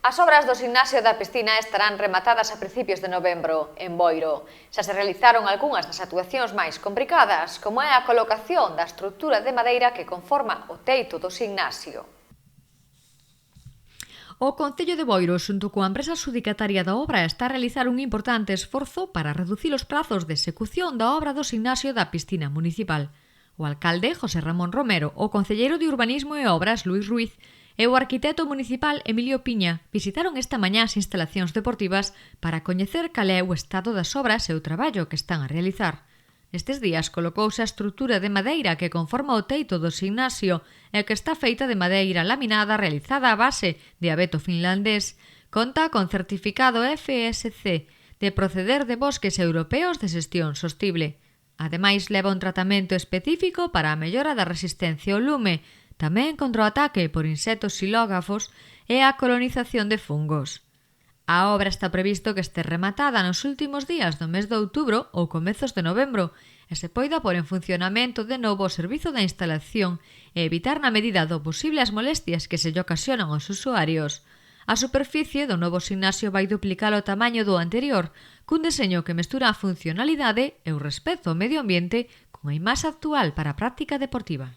As obras do gimnasio da piscina estarán rematadas a principios de novembro, en Boiro. Xa se realizaron algunhas das actuacións máis complicadas, como é a colocación da estrutura de madeira que conforma o teito do gimnasio. O Concello de Boiro, xunto coa empresa adxudicataria da obra, está a realizar un importante esforzo para reducir os prazos de execución da obra do gimnasio da piscina municipal. O alcalde, José Ramón Romero, o concelleiro de Urbanismo e Obras, Luís Ruiz, e o arquitecto municipal Emilio Piña visitaron esta mañá as instalacións deportivas para coñecer cal é o estado das obras e o traballo que están a realizar. Nestes días colocouse a estrutura de madeira que conforma o teito do gimnasio e que está feita de madeira laminada realizada a base de abeto finlandés. Conta con certificado FSC de proceder de bosques europeos de xestión sostible. Ademais, leva un tratamento específico para a mellora da resistencia ao lume, tamén contra o ataque por insectos xilógafos e a colonización de fungos. A obra está previsto que este rematada nos últimos días do mes de outubro ou comezos de novembro e se poida pôr en funcionamento de novo o servizo da instalación e evitar na medida do posible as molestias que se lle ocasionan aos usuarios. A superficie do novo gimnasio vai duplicar o tamaño do anterior, cun deseño que mestura a funcionalidade e o respeto ao medio ambiente con a imaxe actual para a práctica deportiva.